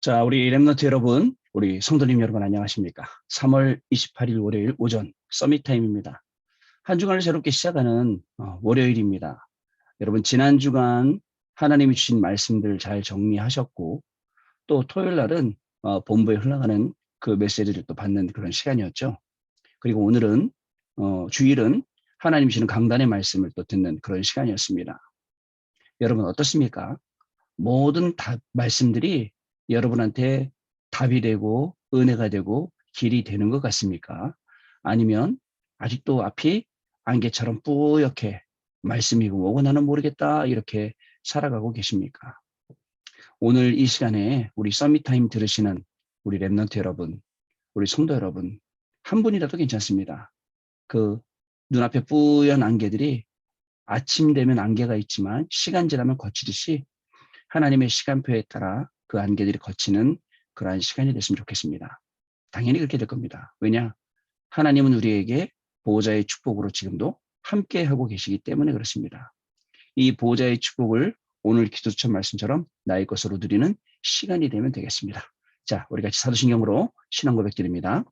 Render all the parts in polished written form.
자, 우리 랩런트 여러분, 우리 성도님 여러분 안녕하십니까? 3월 28일 월요일 오전 서밋 타임입니다. 한 주간을 새롭게 시작하는 월요일입니다. 여러분 지난 주간 하나님이 주신 말씀들 잘 정리하셨고 또 토요일 날은 본부에 흘러가는 그 메시지를 또 받는 그런 시간이었죠. 그리고 오늘은 주일은 하나님이 주시는 강단의 말씀을 또 듣는 그런 시간이었습니다. 여러분 어떻습니까? 모든 말씀들이 여러분한테 답이 되고 은혜가 되고 길이 되는 것 같습니까? 아니면 아직도 앞이 안개처럼 뿌옇게 말씀이고 뭐고 나는 모르겠다 이렇게 살아가고 계십니까? 오늘 이 시간에 우리 서밋타임 들으시는 우리 랩런트 여러분, 우리 성도 여러분 한 분이라도 괜찮습니다. 그 눈앞에 뿌연 안개들이 아침 되면 안개가 있지만 시간 지나면 거치듯이 하나님의 시간표에 따라 그 안개들이 거치는 그러한 시간이 됐으면 좋겠습니다. 당연히 그렇게 될 겁니다. 왜냐? 하나님은 우리에게 보호자의 축복으로 지금도 함께 하고 계시기 때문에 그렇습니다. 이 보호자의 축복을 오늘 기도처 말씀처럼 나의 것으로 누리는 시간이 되면 되겠습니다. 자, 우리 같이 사도신경으로 신앙 고백드립니다.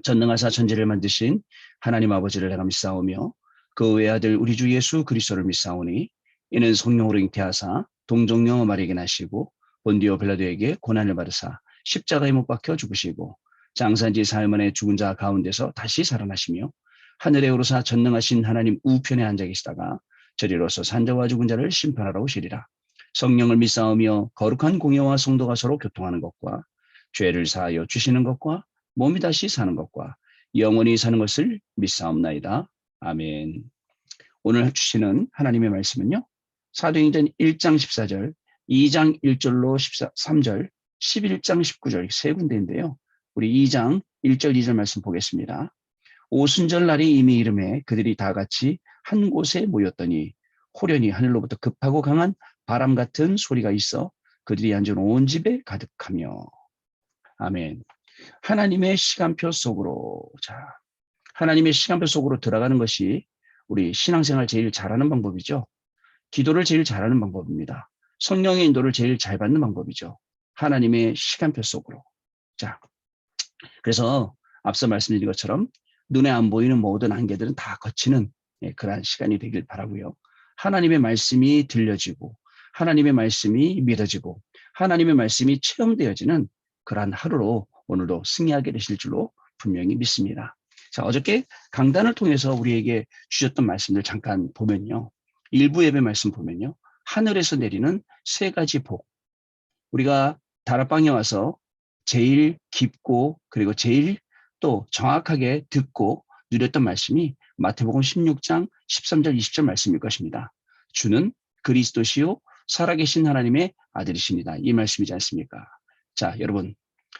전능하사 천지를 만드신 하나님 아버지를 내가 믿사오며 그 외아들 우리 주 예수 그리스도를 믿사오니 이는 성령으로 잉태하사 동정녀 마리에게 나시고 본디오 빌라도에게 고난을 받으사 십자가에 못 박혀 죽으시고 장사지 사흘 만에 죽은 자 가운데서 다시 살아나시며 하늘에 오르사 전능하신 하나님 우편에 앉아 계시다가 저리로서 산자와 죽은 자를 심판하러 오시리라. 성령을 믿사오며 거룩한 공예와 성도가 서로 교통하는 것과 죄를 사하여 주시는 것과 몸이 다시 사는 것과 영원히 사는 것을 믿사옵나이다. 아멘. 오늘 주시는 하나님의 말씀은요. 사도행전 1장 14절, 2장 1절로 13절, 11장 19절 세 군데인데요. 우리 2장 1절 2절 말씀 보겠습니다. 오순절 날이 이미 이름에 그들이 다 같이 한 곳에 모였더니 호련히 하늘로부터 급하고 강한 바람 같은 소리가 있어 그들이 앉은 온 집에 가득하며. 아멘. 하나님의 시간표 속으로, 자, 하나님의 시간표 속으로 들어가는 것이 우리 신앙생활 제일 잘하는 방법이죠. 기도를 제일 잘하는 방법입니다. 성령의 인도를 제일 잘 받는 방법이죠. 하나님의 시간표 속으로. 자, 그래서 앞서 말씀드린 것처럼 눈에 안 보이는 모든 안개들은 다 거치는 그러한 시간이 되길 바라고요. 하나님의 말씀이 들려지고 하나님의 말씀이 믿어지고 하나님의 말씀이 체험되어지는 그러한 하루로 오늘도 승리하게 되실 줄로 분명히 믿습니다. 자, 어저께 강단을 통해서 우리에게 주셨던 말씀들 잠깐 보면요. 일부 예배 말씀 보면요. 하늘에서 내리는 세 가지 복. 우리가 다락방에 와서 제일 깊고 그리고 제일 또 정확하게 듣고 누렸던 말씀이 마태복음 16장 13절 20절 말씀일 것입니다. 주는 그리스도시요 살아계신 하나님의 아들이십니다. 이 말씀이지 않습니까? 자, 여러분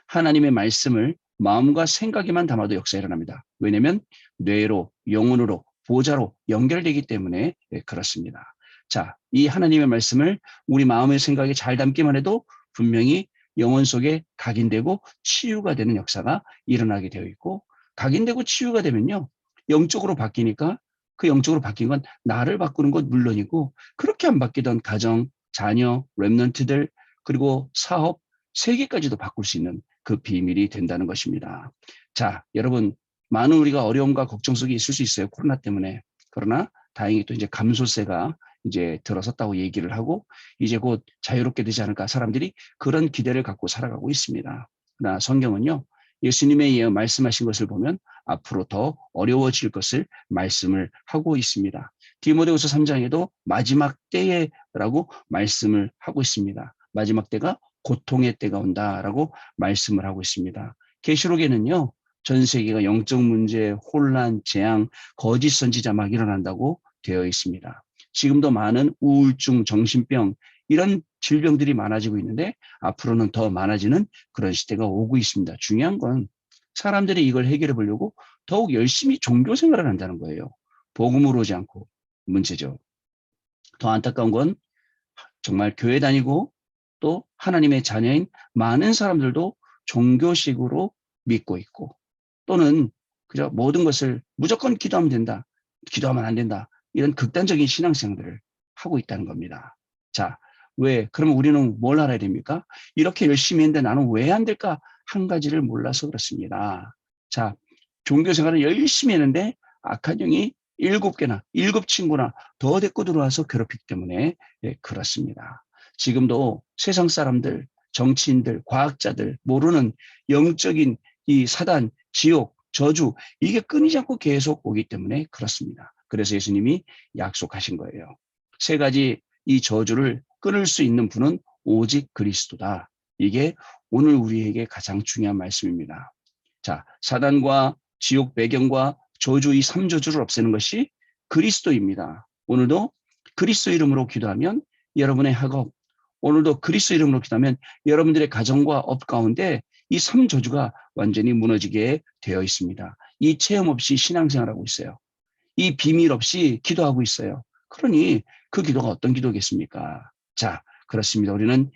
하나님의 말씀을 마음과 생각에만 담아도 역사가 일어납니다. 왜냐하면 뇌로, 영혼으로, 보좌로 연결되기 때문에 그렇습니다. 자, 이 하나님의 말씀을 우리 마음의 생각에 잘 담기만 해도 분명히 영혼 속에 각인되고 치유가 되는 역사가 일어나게 되어 있고, 각인되고 치유가 되면요 영적으로 바뀌니까 그 영적으로 바뀐 건 나를 바꾸는 것 물론이고 그렇게 안 바뀌던 가정, 자녀, 랩런트들 그리고 사업, 세계까지도 바꿀 수 있는 그 비밀이 된다는 것입니다. 자, 여러분 많은 우리가 어려움과 걱정 속에 있을 수 있어요. 코로나 때문에. 그러나 다행히 또 이제 감소세가 이제 들어섰다고 얘기를 하고 이제 곧 자유롭게 되지 않을까 사람들이 그런 기대를 갖고 살아가고 있습니다. 그러나 성경은요. 예수님의 말씀하신 것을 보면 앞으로 더 어려워질 것을 말씀을 하고 있습니다. 디모데후서 3장에도 마지막 때에라고 말씀을 하고 있습니다. 마지막 때가 고통의 때가 온다라고 말씀을 하고 있습니다. 계시록에는요. 전 세계가 영적 문제, 혼란, 재앙, 거짓 선지자 막 일어난다고 되어 있습니다. 지금도 많은 우울증, 정신병 이런 질병들이 많아지고 있는데 앞으로는 더 많아지는 그런 시대가 오고 있습니다. 중요한 건 사람들이 이걸 해결해 보려고 더욱 열심히 종교 생활을 한다는 거예요. 복음으로 오지 않고 문제죠. 더 안타까운 건 정말 교회 다니고 또 하나님의 자녀인 많은 사람들도 종교식으로 믿고 있고 또는 그저 모든 것을 무조건 기도하면 된다. 기도하면 안 된다. 이런 극단적인 신앙생활을 하고 있다는 겁니다. 자, 왜? 그러면 우리는 뭘 알아야 됩니까? 이렇게 열심히 했는데 나는 왜 안 될까? 한 가지를 몰라서 그렇습니다. 자, 종교 생활을 열심히 했는데 악한 영이 7개나 7친구나 더 데리고 들어와서 괴롭히기 때문에 예, 그렇습니다. 지금도 세상 사람들, 정치인들, 과학자들 모르는 영적인 이 사단, 지옥, 저주 이게 끊이지 않고 계속 오기 때문에 그렇습니다. 그래서 예수님이 약속하신 거예요. 세 가지 이 저주를 끊을 수 있는 분은 오직 그리스도다. 이게 오늘 우리에게 가장 중요한 말씀입니다. 자, 사단과 지옥 배경과 저주 이 3저주를 없애는 것이 그리스도입니다. 오늘도 그리스도 이름으로 기도하면 여러분의 학업, 오늘도 그리스도 이름으로 기도하면 여러분들의 가정과 업 가운데 이 3저주가 완전히 무너지게 되어 있습니다. 이 체험 없이 신앙생활하고 있어요. 이 비밀 없이 기도하고 있어요. 그러니 그 기도가 어떤 기도겠습니까? 자, 그렇습니다. 우리는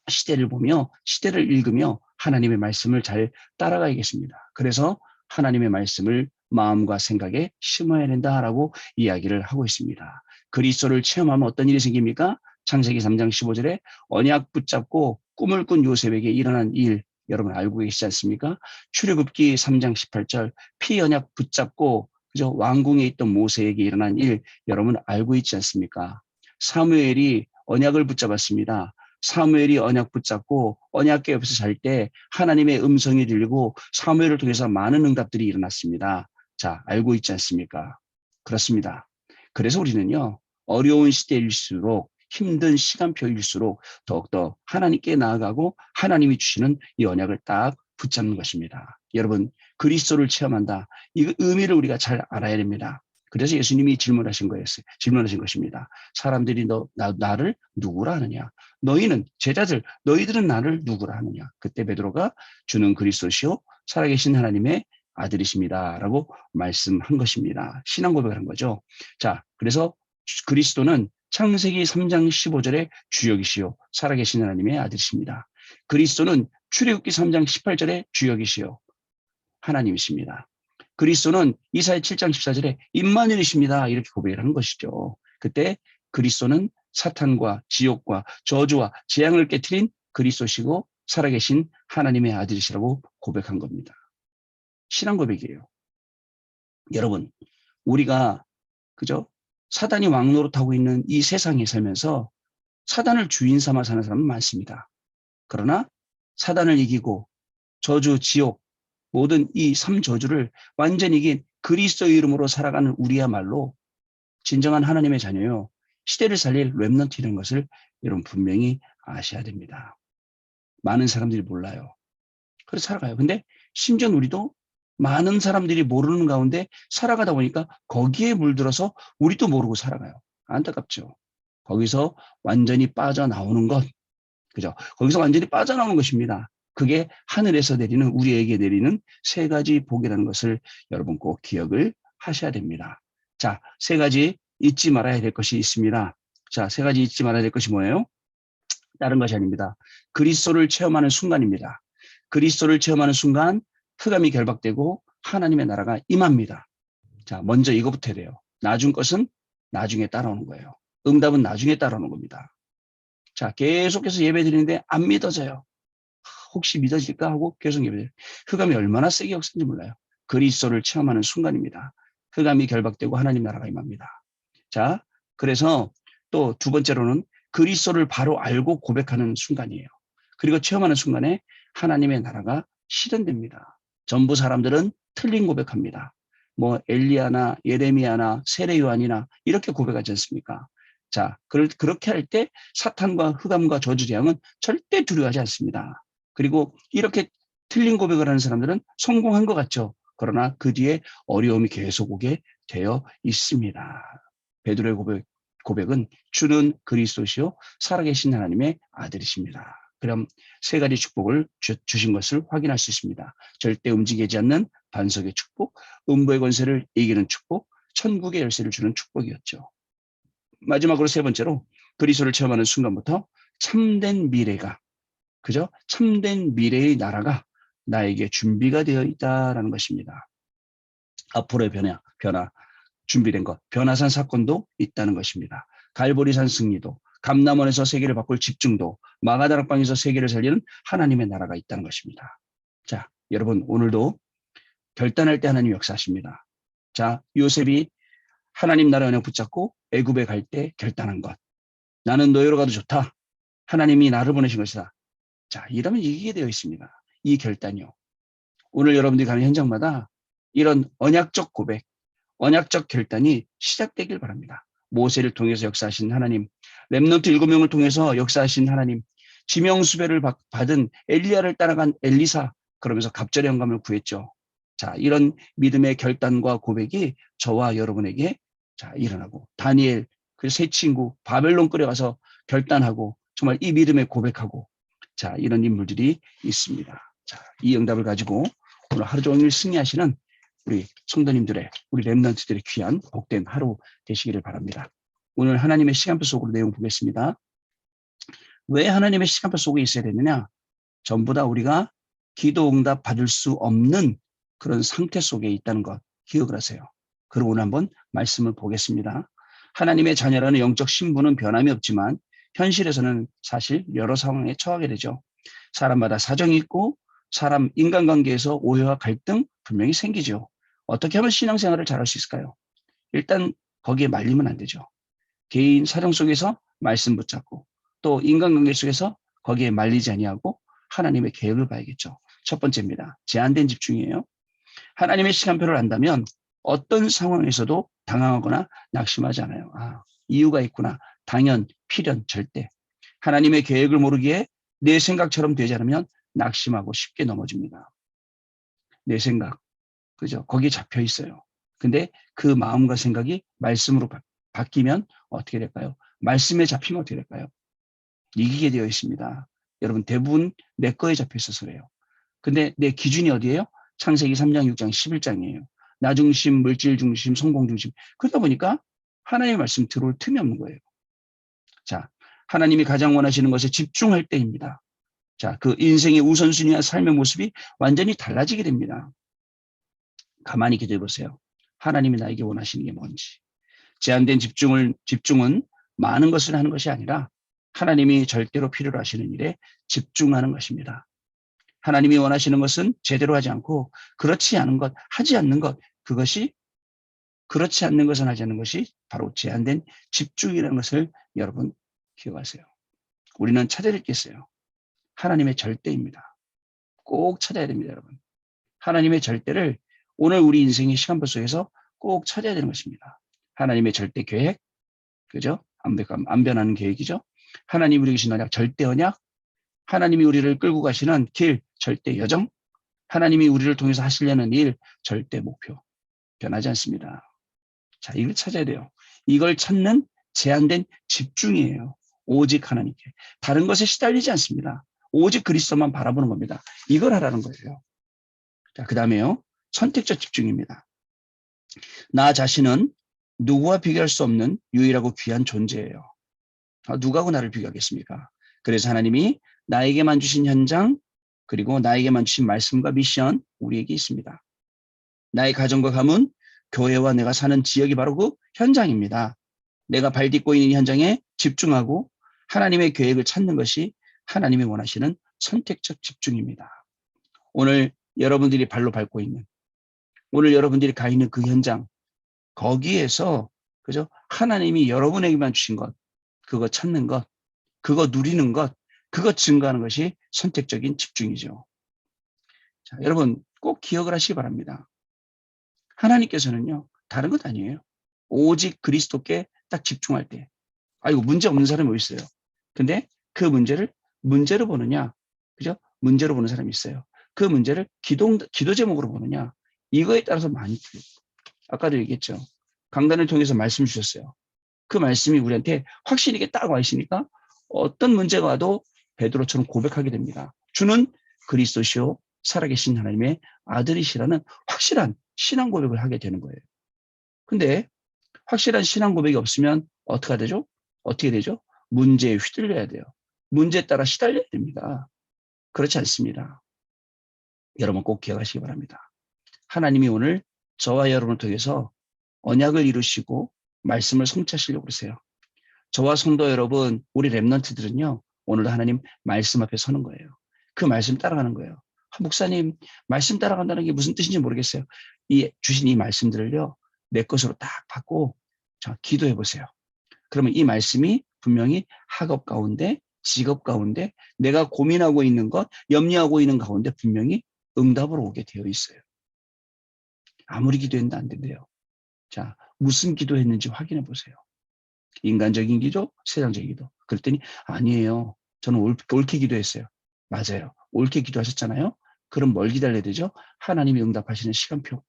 시대를 보며 시대를 읽으며 하나님의 말씀을 잘 따라가야겠습니다. 그래서 하나님의 말씀을 마음과 생각에 심어야 된다라고 이야기를 하고 있습니다. 그리스도를 체험하면 어떤 일이 생깁니까? 창세기 3장 15절에 언약 붙잡고 꿈을 꾼 요셉에게 일어난 일 여러분 알고 계시지 않습니까? 출애굽기 3장 18절 피언약 붙잡고 그저 왕궁에 있던 모세에게 일어난 일 여러분 알고 있지 않습니까? 사무엘이 언약을 붙잡았습니다. 사무엘이 언약 붙잡고 언약궤 옆에서 잘 때 하나님의 음성이 들리고 사무엘을 통해서 많은 응답들이 일어났습니다. 자, 알고 있지 않습니까? 그렇습니다. 그래서 우리는요, 어려운 시대일수록 힘든 시간표일수록 더욱더 하나님께 나아가고 하나님이 주시는 이 언약을 딱 붙잡는 것입니다. 여러분, 그리스도를 체험한다. 이 의미를 우리가 잘 알아야 됩니다. 그래서 예수님이 질문하신 것입니다. 사람들이 나를 누구라 하느냐? 너희는 제자들 너희들은 나를 누구라 하느냐? 그때 베드로가 주는 그리스도시요 살아계신 하나님의 아들이십니다라고 말씀한 것입니다. 신앙 고백을 한 거죠. 자, 그래서 그리스도는 창세기 3장 15절에 주역이시요 살아계신 하나님의 아들이십니다. 그리스도는 출애굽기 3장 18절에 주역이시요 하나님이십니다. 그리스도는 이사야 7장 14절에 임마누엘이십니다. 이렇게 고백을 한 것이죠. 그때 그리스도는 사탄과 지옥과 저주와 재앙을 깨트린 그리스도시고 살아계신 하나님의 아들이시라고 고백한 겁니다. 신앙 고백이에요. 여러분, 우리가 그죠? 사단이 왕노릇하고 있는 이 세상에 살면서 사단을 주인 삼아 사는 사람은 많습니다. 그러나 사단을 이기고 저주, 지옥, 모든 이 3저주를 완전히 이긴 그리스도의 이름으로 살아가는 우리야말로 진정한 하나님의 자녀요. 시대를 살릴 렘넌트라는 것을 여러분 분명히 아셔야 됩니다. 많은 사람들이 몰라요. 그래서 살아가요. 근데 심지어 우리도 많은 사람들이 모르는 가운데 살아가다 보니까 거기에 물들어서 우리도 모르고 살아가요. 안타깝죠. 거기서 완전히 빠져나오는 것. 그죠? 거기서 완전히 빠져나오는 것입니다. 그게 하늘에서 내리는 우리에게 내리는 세 가지 복이라는 것을 여러분 꼭 기억을 하셔야 됩니다. 자, 세 가지 잊지 말아야 될 것이 있습니다. 자, 세 가지 잊지 말아야 될 것이 뭐예요? 다른 것이 아닙니다. 그리스도를 체험하는 순간입니다. 그리스도를 체험하는 순간 흑암이 결박되고 하나님의 나라가 임합니다. 자, 먼저 이거부터 해야 돼요. 나중 것은 나중에 따라오는 거예요. 응답은 나중에 따라오는 겁니다. 자, 계속해서 예배 드리는데 안 믿어져요. 혹시 믿어질까 하고 계속 예배드려요. 흑암이 얼마나 세게 역사인지 몰라요. 그리스도를 체험하는 순간입니다. 흑암이 결박되고 하나님 나라가 임합니다. 자, 그래서 또 두 번째로는 그리스도를 바로 알고 고백하는 순간이에요. 그리고 체험하는 순간에 하나님의 나라가 실현됩니다. 전부 사람들은 틀린 고백합니다. 뭐 엘리야나 예레미야나 세례 요한이나 이렇게 고백하지 않습니까? 자, 그렇게 할 때 사탄과 흑암과 저주 재앙은 절대 두려워하지 않습니다. 그리고 이렇게 틀린 고백을 하는 사람들은 성공한 것 같죠. 그러나 그 뒤에 어려움이 계속 오게 되어 있습니다. 베드로의 고백은 주는 그리스도시요 살아계신 하나님의 아들이십니다. 그럼 세 가지 축복을 주신 것을 확인할 수 있습니다. 절대 움직이지 않는 반석의 축복, 음부의 권세를 이기는 축복, 천국의 열쇠를 주는 축복이었죠. 마지막으로 세 번째로 그리스도를 체험하는 순간부터 참된 미래가 그죠? 참된 미래의 나라가 나에게 준비가 되어 있다라는 것입니다. 앞으로의 변화, 준비된 것, 변화산 사건도 있다는 것입니다. 갈보리산 승리도, 감남원에서 세계를 바꿀 집중도, 마가다락방에서 세계를 살리는 하나님의 나라가 있다는 것입니다. 자, 여러분 오늘도 결단할 때 하나님 역사하십니다. 자, 요셉이 하나님 나라 언약 붙잡고 애굽에 갈 때 결단한 것. 나는 너희로 가도 좋다. 하나님이 나를 보내신 것이다. 자, 이러면 이기게 되어 있습니다. 이 결단이요. 오늘 여러분들이 가는 현장마다 이런 언약적 고백, 언약적 결단이 시작되길 바랍니다. 모세를 통해서 역사하신 하나님, 렘넌트 7명을 통해서 역사하신 하나님, 지명수배를 받은 엘리야를 따라간 엘리사, 그러면서 갑절의 영감을 구했죠. 자, 이런 믿음의 결단과 고백이 저와 여러분에게 자, 일어나고, 다니엘, 그 세 친구, 바벨론 끌어가서 결단하고, 정말 이 믿음에 고백하고, 자, 이런 인물들이 있습니다. 자, 이 응답을 가지고 오늘 하루 종일 승리하시는 우리 성도님들의, 우리 렘넌트들의 귀한 복된 하루 되시기를 바랍니다. 오늘 하나님의 시간표 속으로 내용 보겠습니다. 왜 하나님의 시간표 속에 있어야 되느냐? 전부 다 우리가 기도 응답 받을 수 없는 그런 상태 속에 있다는 것 기억을 하세요. 그리고 오늘 한번 말씀을 보겠습니다. 하나님의 자녀라는 영적 신분은 변함이 없지만 현실에서는 사실 여러 상황에 처하게 되죠. 사람마다 사정이 있고 사람 인간관계에서 오해와 갈등 분명히 생기죠. 어떻게 하면 신앙생활을 잘할 수 있을까요? 일단 거기에 말리면 안 되죠. 개인 사정 속에서 말씀 붙잡고 또 인간관계 속에서 거기에 말리지 아니하고 하나님의 계획을 봐야겠죠. 첫 번째입니다. 제한된 집중이에요. 하나님의 시간표를 안다면 어떤 상황에서도 당황하거나 낙심하지 않아요. 아, 이유가 있구나. 당연, 필연, 절대. 하나님의 계획을 모르기에 내 생각처럼 되지 않으면 낙심하고 쉽게 넘어집니다. 내 생각, 그죠? 거기에 잡혀 있어요. 근데 그 마음과 생각이 말씀으로 바뀌면 어떻게 될까요? 말씀에 잡히면 어떻게 될까요? 이기게 되어 있습니다. 여러분 대부분 내 거에 잡혀 있어서 그래요. 근데 내 기준이 어디예요? 창세기 3장, 6장, 11장이에요. 나 중심, 물질 중심, 성공 중심. 그러다 보니까 하나님의 말씀 들어올 틈이 없는 거예요. 자, 하나님이 가장 원하시는 것에 집중할 때입니다. 자, 그 인생의 우선순위와 삶의 모습이 완전히 달라지게 됩니다. 가만히 기도해 보세요. 하나님이 나에게 원하시는 게 뭔지. 제한된 집중은 많은 것을 하는 것이 아니라 하나님이 절대로 필요로 하시는 일에 집중하는 것입니다. 하나님이 원하시는 것은 제대로 하지 않고 그렇지 않은 것, 하지 않는 것, 그것이 그렇지 않는 것은 하지 않는 것이 바로 제한된 집중이라는 것을 여러분 기억하세요. 우리는 찾아야 될 게 있어요. 하나님의 절대입니다. 꼭 찾아야 됩니다, 여러분. 하나님의 절대를 오늘 우리 인생의 시간표 속에서 꼭 찾아야 되는 것입니다. 하나님의 절대 계획, 그죠? 안 변하는 계획이죠. 하나님이 우리에게 주신 언약, 절대 언약, 하나님이 우리를 끌고 가시는 길, 절대 여정, 하나님이 우리를 통해서 하시려는 일, 절대 목표. 변하지 않습니다. 자, 이걸 찾아야 돼요. 이걸 찾는 제한된 집중이에요. 오직 하나님께. 다른 것에 시달리지 않습니다. 오직 그리스도만 바라보는 겁니다. 이걸 하라는 거예요. 자, 그 다음에요. 선택적 집중입니다. 나 자신은 누구와 비교할 수 없는 유일하고 귀한 존재예요. 누구하고 나를 비교하겠습니까? 그래서 하나님이 나에게만 주신 현장, 그리고 나에게만 주신 말씀과 미션, 우리에게 있습니다. 나의 가정과 가문, 교회와 내가 사는 지역이 바로 그 현장입니다. 내가 발 딛고 있는 현장에 집중하고 하나님의 계획을 찾는 것이 하나님이 원하시는 선택적 집중입니다. 오늘 여러분들이 발로 밟고 있는, 오늘 여러분들이 가 있는 그 현장, 거기에서 그죠? 하나님이 여러분에게만 주신 것, 그거 찾는 것, 그거 누리는 것, 그거 증거하는 것이 선택적인 집중이죠. 자, 여러분 꼭 기억을 하시기 바랍니다. 하나님께서는요, 다른 것 아니에요. 오직 그리스도께 딱 집중할 때. 아이고, 문제 없는 사람이 어디 있어요? 근데 그 문제를 문제로 보느냐, 그죠? 문제로 보는 사람이 있어요. 그 문제를 기도 제목으로 보느냐, 이거에 따라서 많이 틀려요. 아까도 얘기했죠. 강단을 통해서 말씀 주셨어요. 그 말씀이 우리한테 확실히 이게 딱 와 있으니까 어떤 문제가 와도 베드로처럼 고백하게 됩니다. 주는 그리스도시요 살아계신 하나님의 아들이시라는 확실한 신앙 고백을 하게 되는 거예요. 근데 확실한 신앙 고백이 없으면 어떻게 되죠? 어떻게 되죠? 문제에 휘둘려야 돼요. 문제에 따라 시달려야 됩니다. 그렇지 않습니다. 여러분 꼭 기억하시기 바랍니다. 하나님이 오늘 저와 여러분을 통해서 언약을 이루시고 말씀을 성취하시려고 그러세요. 저와 성도 여러분, 우리 렘넌트들은요, 오늘도 하나님 말씀 앞에 서는 거예요. 그 말씀 따라가는 거예요. 목사님, 말씀 따라간다는 게 무슨 뜻인지 모르겠어요. 주신 이 말씀들을요, 내 것으로 딱 받고, 자, 기도해 보세요. 그러면 이 말씀이 분명히 학업 가운데, 직업 가운데, 내가 고민하고 있는 것, 염려하고 있는 가운데 분명히 응답으로 오게 되어 있어요. 아무리 기도했는데 안 된대요. 자, 무슨 기도했는지 확인해 보세요. 인간적인 기도, 세상적인 기도. 그랬더니 아니에요. 저는 옳게 기도했어요. 맞아요. 옳게 기도하셨잖아요. 그럼 뭘 기다려야 되죠? 하나님이 응답하시는 시간표.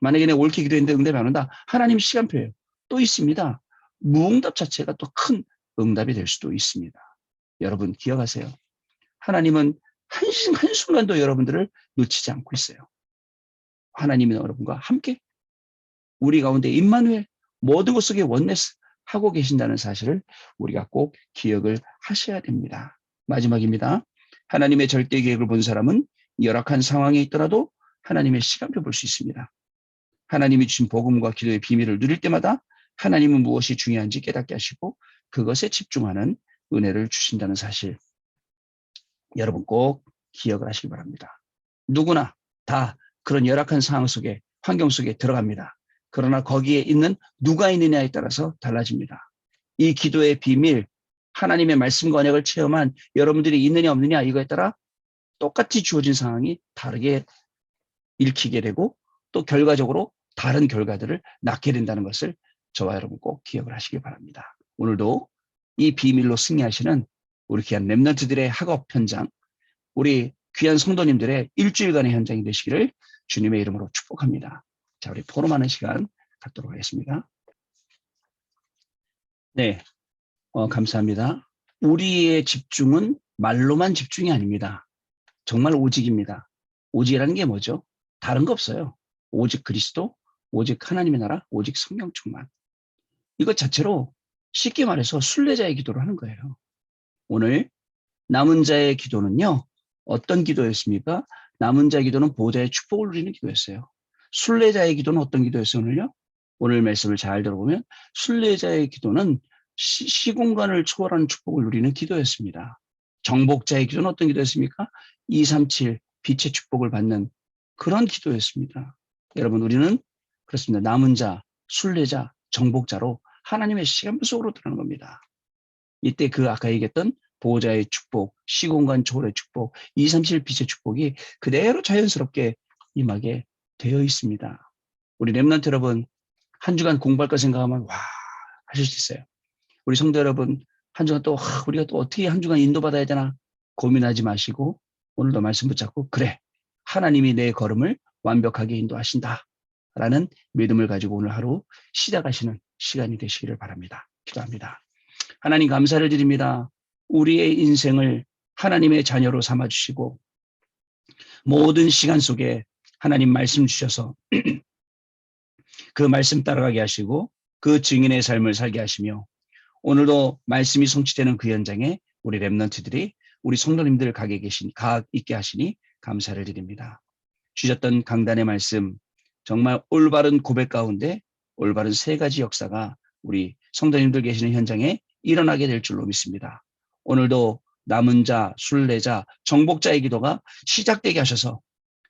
만약에 내가 옳게 기도했는데 응답이 안 온다. 하나님 시간표예요. 또 있습니다. 무응답 자체가 또 큰 응답이 될 수도 있습니다. 여러분 기억하세요. 하나님은 한순간도 여러분들을 놓치지 않고 있어요. 하나님이 여러분과 함께 우리 가운데 임마누엘 모든 것 속에 원네스 하고 계신다는 사실을 우리가 꼭 기억을 하셔야 됩니다. 마지막입니다. 하나님의 절대 계획을 본 사람은 열악한 상황에 있더라도 하나님의 시간표 볼 수 있습니다. 하나님이 주신 복음과 기도의 비밀을 누릴 때마다 하나님은 무엇이 중요한지 깨닫게 하시고 그것에 집중하는 은혜를 주신다는 사실 여러분 꼭 기억을 하시기 바랍니다. 누구나 다 그런 열악한 상황 속에 환경 속에 들어갑니다. 그러나 거기에 있는 누가 있느냐에 따라서 달라집니다. 이 기도의 비밀, 하나님의 말씀과 언약을 체험한 여러분들이 있느냐 없느냐 이거에 따라 똑같이 주어진 상황이 다르게 읽히게 되고 또 결과적으로 다른 결과들을 낳게 된다는 것을 저와 여러분 꼭 기억을 하시기 바랍니다. 오늘도 이 비밀로 승리하시는 우리 귀한 렘넌트들의 학업 현장, 우리 귀한 성도님들의 일주일간의 현장이 되시기를 주님의 이름으로 축복합니다. 자, 우리 포럼하는 시간 갖도록 하겠습니다. 네, 감사합니다. 우리의 집중은 말로만 집중이 아닙니다. 정말 오직입니다. 오직이라는 게 뭐죠? 다른 거 없어요. 오직 그리스도, 오직 하나님의 나라, 오직 성령 충만. 이것 자체로 쉽게 말해서 순례자의 기도를 하는 거예요. 오늘 남은 자의 기도는요. 어떤 기도였습니까? 남은 자의 기도는 보호자의 축복을 누리는 기도였어요. 순례자의 기도는 어떤 기도였어요, 오늘요? 오늘 말씀을 잘 들어보면 순례자의 기도는 시공간을 초월하는 축복을 누리는 기도였습니다. 정복자의 기도는 어떤 기도였습니까? 237 빛의 축복을 받는 그런 기도였습니다. 여러분 우리는 그렇습니다. 남은 자, 순례자, 정복자로 하나님의 시간표 속으로 들어가는 겁니다. 이때 그 아까 얘기했던 보호자의 축복, 시공간 초월의 축복, 237 빛의 축복이 그대로 자연스럽게 임하게 되어 있습니다. 우리 렘넌트 여러분 한 주간 공부할 거 생각하면 와 하실 수 있어요. 우리 성도 여러분 한 주간 또 우리가 또 어떻게 한 주간 인도받아야 되나 고민하지 마시고 오늘도 말씀 붙잡고 그래 하나님이 내 걸음을 완벽하게 인도하신다 라는 믿음을 가지고 오늘 하루 시작하시는 시간이 되시기를 바랍니다. 기도합니다. 하나님 감사를 드립니다. 우리의 인생을 하나님의 자녀로 삼아주시고 모든 시간 속에 하나님 말씀 주셔서 그 말씀 따라가게 하시고 그 증인의 삶을 살게 하시며 오늘도 말씀이 성취되는 그 현장에 우리 렘넌트들이 우리 성도님들 가 있게 하시니 감사를 드립니다. 주셨던 강단의 말씀 정말 올바른 고백 가운데 올바른 세 가지 역사가 우리 성도님들 계시는 현장에 일어나게 될 줄로 믿습니다. 오늘도 남은 자, 순례자, 정복자의 기도가 시작되게 하셔서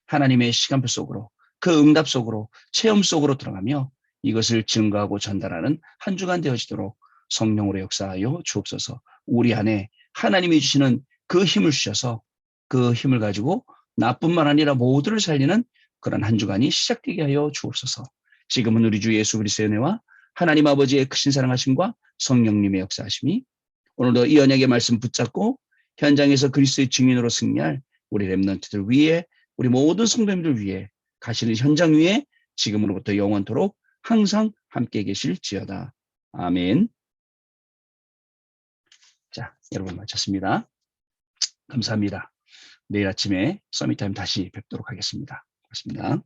하나님의 시간표 속으로 그 응답 속으로 체험 속으로 들어가며 이것을 증거하고 전달하는 한 주간 되어지도록 성령으로 역사하여 주옵소서. 우리 안에 하나님이 주시는 그 힘을 주셔서 그 힘을 가지고 나뿐만 아니라 모두를 살리는 그런 한 주간이 시작되게 하여 주옵소서. 지금은 우리 주 예수 그리스도의 은혜와 하나님 아버지의 크신 사랑하심과 성령님의 역사하심이 오늘도 이 언약의 말씀 붙잡고 현장에서 그리스도의 증인으로 승리할 우리 렘넌트들 위에 우리 모든 성도님들 위에 가시는 현장 위에 지금으로부터 영원토록 항상 함께 계실지어다. 아멘. 자, 여러분 마쳤습니다. 감사합니다. 내일 아침에 서밋타임 다시 뵙도록 하겠습니다. 고맙습니다.